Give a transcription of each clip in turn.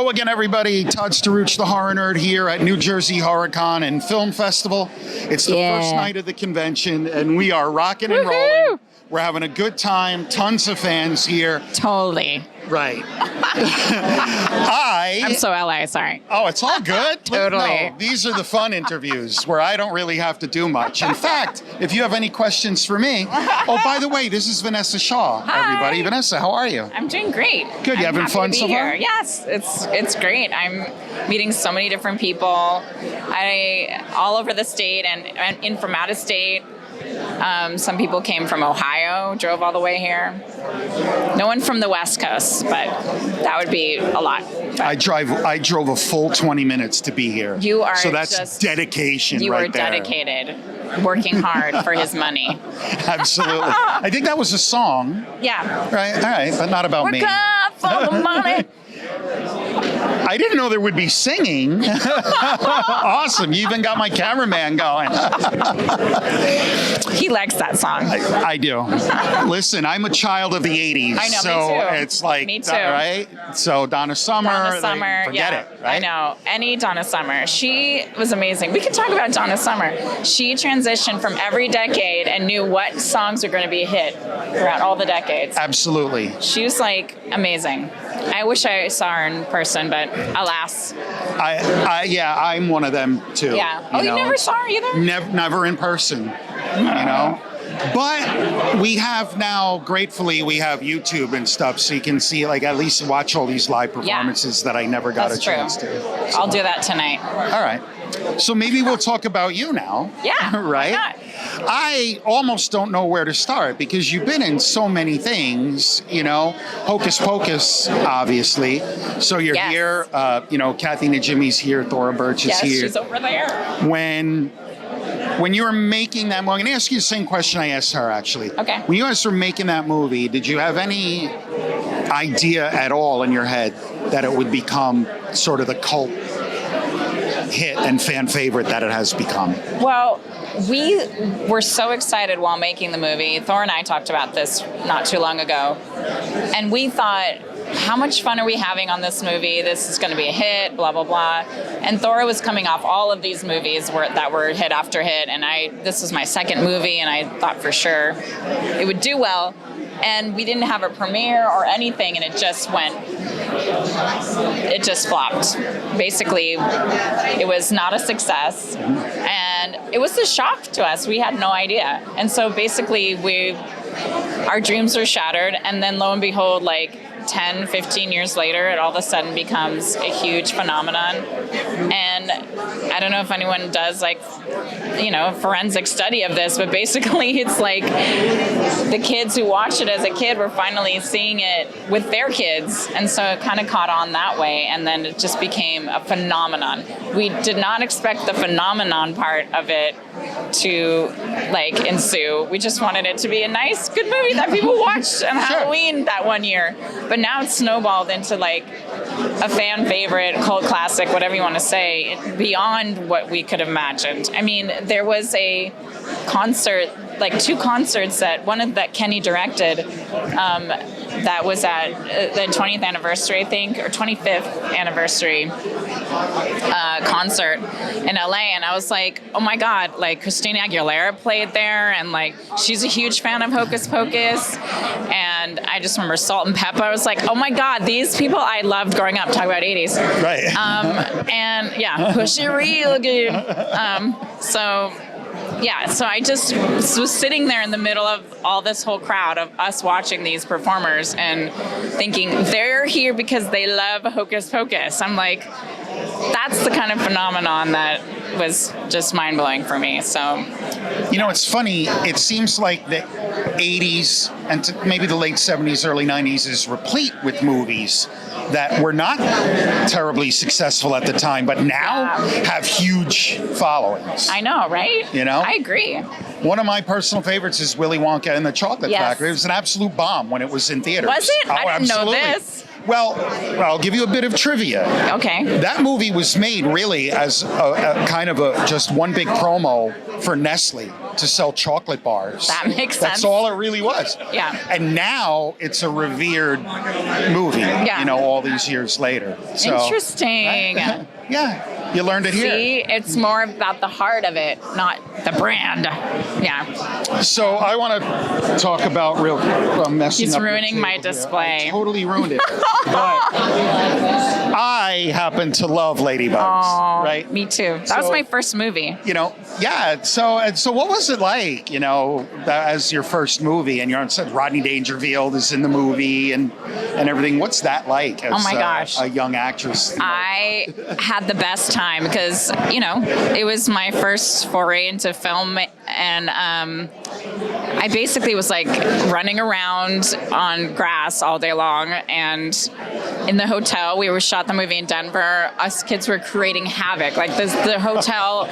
Hello again, everybody. Todd Staruch, the Horror Nerd, here at New Jersey HorrorCon and Film Festival. It's the first night of the convention, and we are rocking and rolling. We're having a good time. Tons of fans here. Totally. Right. I'm so LA, sorry. Oh, it's all good? Totally. No, these are the fun interviews where I don't really have to do much. In fact, if you have any questions for me... Oh, by the way, this is Vinessa Shaw, everybody. Vanessa, how are you? I'm doing great. Good. You having fun so far? Yes, it's great. I'm meeting so many different people. All over the state and in from out of state. Some people came from Ohio, drove all the way here. No one from the West Coast, but that would be a lot. But I drove a full 20 minutes to be here. You are so that's dedication you right are there. dedicated, working hard for his money. Absolutely. I think that was a song. Yeah. Right. All right, but not about me. Work hard for the money. I didn't know there would be singing. Awesome. You even got my cameraman going. He likes that song. I do. Listen, I'm a child of the 80s. I know, so me too. It's like, me too. Right? So Donna Summer. Forget it, right? I know. Any Donna Summer. She was amazing. We could talk about Donna Summer. She transitioned from every decade and knew what songs were going to be a hit throughout all the decades. Absolutely. She was like amazing. I wish I saw her in person, but alas. I'm one of them too. Yeah. Oh, you never saw her either? Never in person, you know. But we have now, gratefully, we have YouTube and stuff, so you can see, like, at least watch all these live performances that I never got a chance to. So. I'll do that tonight. All right. So maybe we'll talk about you now. Yeah. Right? Why not? I almost don't know where to start because you've been in so many things, you know, Hocus Pocus, obviously. So you're here, Kathy Najimy's here, Thora Birch is here. Yes, she's over there. When you were making that movie, I'm going to ask you the same question I asked her, actually. Okay. When you guys were making that movie, did you have any idea at all in your head that it would become sort of the cult hit and fan favorite that it has become? Well, we were so excited while making the movie. Thor and I talked about this not too long ago. And we thought, how much fun are we having on this movie? This is going to be a hit, blah, blah, blah. And Thora was coming off all of these movies that were hit after hit. And this was my second movie, and I thought for sure it would do well. And we didn't have a premiere or anything, and it just flopped. Basically, it was not a success, and it was a shock to us. We had no idea. And so basically, our dreams were shattered, and then lo and behold, like 10, 15 years later, it all of a sudden becomes a huge phenomenon. And I don't know if anyone does forensic study of this, but basically it's like the kids who watched it as a kid were finally seeing it with their kids. And so it kind of caught on that way. And then it just became a phenomenon. We did not expect the phenomenon part of it to ensue. We just wanted it to be a nice, good movie that people watched on Halloween that one year. But now it's snowballed into a fan favorite, cult classic, whatever you want to say, beyond what we could have imagined. I mean, there was a concert, two concerts that Kenny directed, that was at the 20th anniversary, I think, or 25th anniversary concert in LA. And I was like, oh my God, Christina Aguilera played there. And she's a huge fan of Hocus Pocus. And I just remember Salt and Pepper. I was like, oh my God, these people I loved growing up, talking about 80s. Right. And yeah, push it real good. So I just was sitting there in the middle of all this whole crowd of us watching these performers and thinking, they're here because they love Hocus Pocus. I'm like, that's the kind of phenomenon that was just mind-blowing for me. So, it's funny. It seems like the 80s and maybe the late 70s, early 90s is replete with movies that were not terribly successful at the time, but now have huge followings. I know, right? I agree. One of my personal favorites is Willy Wonka and the Chocolate Factory. It was an absolute bomb when it was in theaters. Was it? Oh, I didn't absolutely. know this. Well, I'll give you a bit of trivia. Okay. That movie was made really as a kind of just one big promo for Nestle to sell chocolate bars. That makes sense. That's all it really was. Yeah. And now it's a revered movie, Yeah. all these years later. So, Interesting. yeah, you learned it here. See, it's more about the heart of it, not the brand. Yeah. So I want to talk about messing He's up your ruining my table here. display. I totally ruined it. But I happen to love Ladybugs, right? Me too. That was So- my first movie. Yeah. So what was it like, as your first movie, and you're on set? Rodney Dangerfield is in the movie and everything. What's that like? As, Oh my gosh. a young actress. I had the best time because, it was my first foray into film, and I basically was like running around on grass all day long. And in the hotel, we shot the movie in Denver. Us kids were creating havoc. Like the hotel,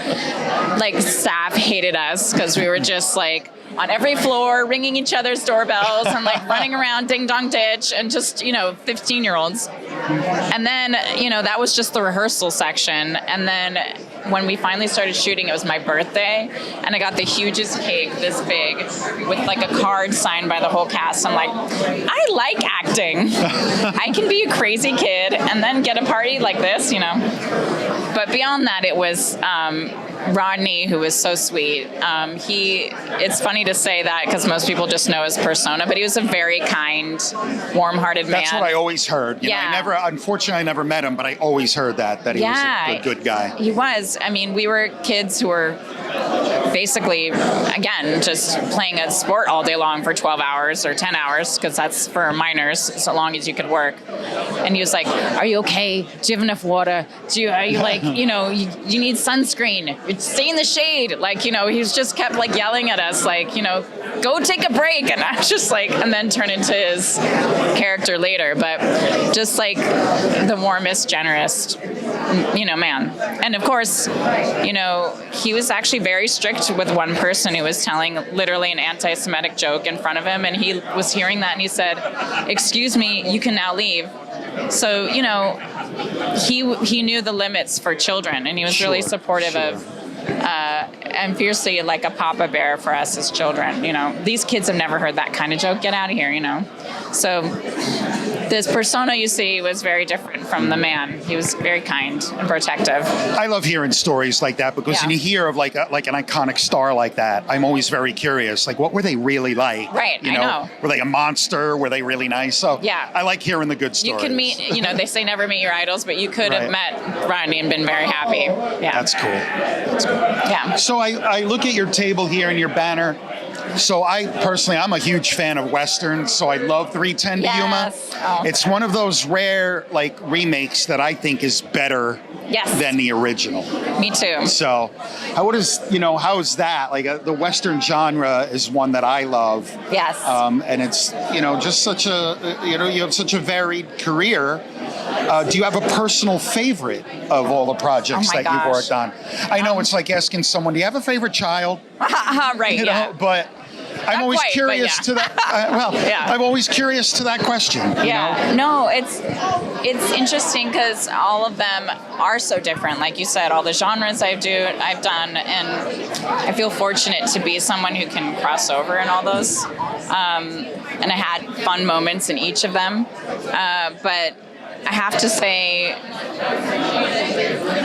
staff hated us because we were just like on every floor, ringing each other's doorbells and running around ding dong ditch and just 15-year-olds. And then that was just the rehearsal section. And then when we finally started shooting, it was my birthday, and I got the hugest cake, this big, with a card signed by the whole cast. I'm like, I like acting. I can be a crazy kid and then get a party like this, But beyond that, it was Rodney, who was so sweet. It's funny to say that because most people just know his persona, but he was a very kind, warm-hearted man. That's what I always heard. Unfortunately, I never met him, but I always heard that he was a good guy. He was. I mean, we were kids who were basically, again, just playing a sport all day long for 12 hours or 10 hours, because that's for minors, so long as you could work. And he was like, are you okay? Do you have enough water? Are you you need sunscreen? Stay in the shade. He was just kept yelling at us, go take a break. And I was just and then turn into his character later. But just the warmest, generous, man. And of course, he was actually very strict with one person who was telling literally an anti-Semitic joke in front of him. And he was hearing that and he said, excuse me, you can now leave. So, he knew the limits for children, and he was really supportive of and fiercely like a papa bear for us as children. These kids have never heard that kind of joke. Get out of here, So this persona you see was very different from the man. He was very kind and protective. I love hearing stories like that because when you hear of like an iconic star like that, I'm always very curious. What were they really like? Right, I know. Were they a monster? Were they really nice? So I like hearing the good stories. You can meet, they say never meet your idols, but you could have met Rodney and been very happy. Yeah, that's cool. Yeah. So I look at your table here and your banner. So I'm a huge fan of Westerns, so I love 310 to Yuma. Oh. It's one of those rare remakes that I think is better than the original. Me too. So how is that? The Western genre is one that I love. Yes. And it's, just such a, you have such a varied career. Do you have a personal favorite of all the projects that you've worked on? I know it's like asking someone, do you have a favorite child? Right, But I'm always curious to that. I'm always curious to that question. No, it's interesting because all of them are so different. Like you said, all the genres I've done, and I feel fortunate to be someone who can cross over in all those. And I had fun moments in each of them, but I have to say,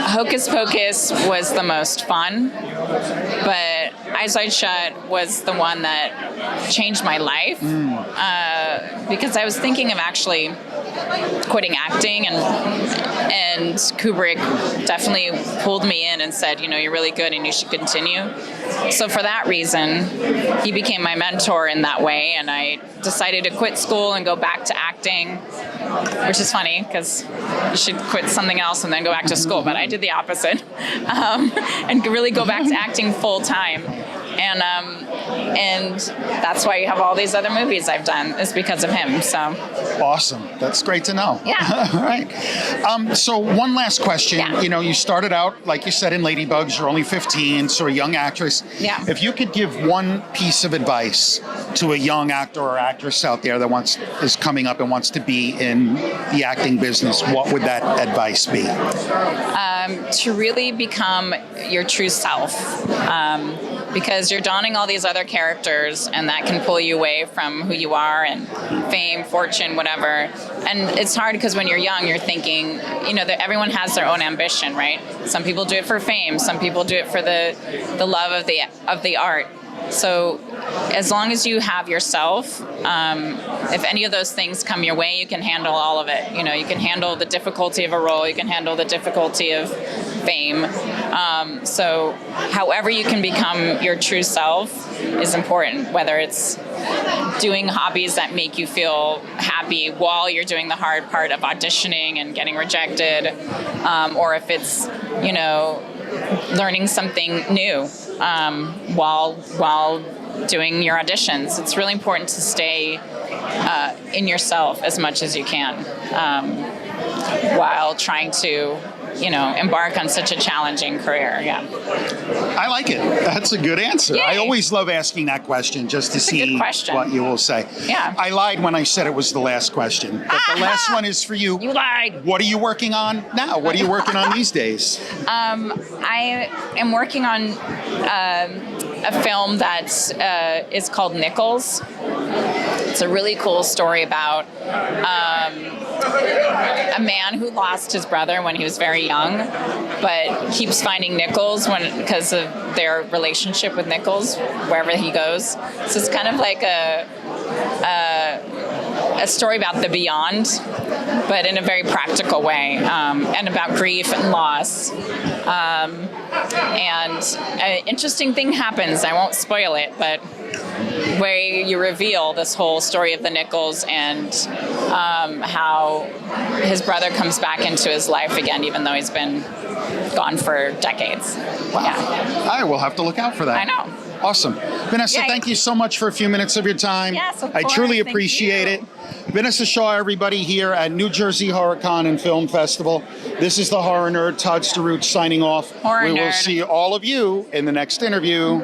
Hocus Pocus was the most fun, but Eyes Wide Shut was the one that changed my life because I was thinking of actually quitting acting, and Kubrick definitely pulled me in and said, you're really good and you should continue. So for that reason, he became my mentor in that way, and I decided to quit school and go back to acting, which is funny because you should quit something else and then go back to school, but I did the opposite, and really go back to acting full time. And that's why you have all these other movies I've done, is because of him. So awesome. That's great to know. Yeah. All right. So one last question. Yeah. You started out, like you said, in Ladybugs. You're only 15, so a young actress. Yeah. If you could give one piece of advice to a young actor or actress out there that is coming up and wants to be in the acting business, what would that advice be? To really become your true self, because you're donning all these other characters, and that can pull you away from who you are and fame, fortune, whatever. And it's hard because when you're young, you're thinking, that everyone has their own ambition, right? Some people do it for fame, some people do it for the love of the art. So as long as you have yourself, if any of those things come your way, you can handle all of it. You can handle the difficulty of a role, you can handle the difficulty of fame. So however you can become your true self is important, whether it's doing hobbies that make you feel happy while you're doing the hard part of auditioning and getting rejected, or if it's, learning something new while doing your auditions. It's really important to stay in yourself as much as you can while trying to embark on such a challenging career. Yeah. I like it. That's a good answer. Yay. I always love asking that question just to see what you will say. Yeah. I lied when I said it was the last question, but the last one is for you. You lied. What are you working on now? What are you working on these days? I am working on a film that is called Nichols. It's a really cool story about a man who lost his brother when he was very young, but keeps finding Nichols because of their relationship with Nichols wherever he goes. So it's kind of like a story about the beyond, but in a very practical way, and about grief and loss. And an interesting thing happens. I won't spoil it, but where you reveal this whole story of the Nichols and how his brother comes back into his life again, even though he's been gone for decades. Wow. Yeah. I will have to look out for that. I know. Awesome. Vanessa, thank you so much for a few minutes of your time. Yes, of I course. truly Thank appreciate you. it. Vanessa Shaw, everybody, here at New Jersey Horror Con and Film Festival. This is the Horror Nerd, Todd Starut, signing off. Horror we will Nerd. see all of you in the next interview.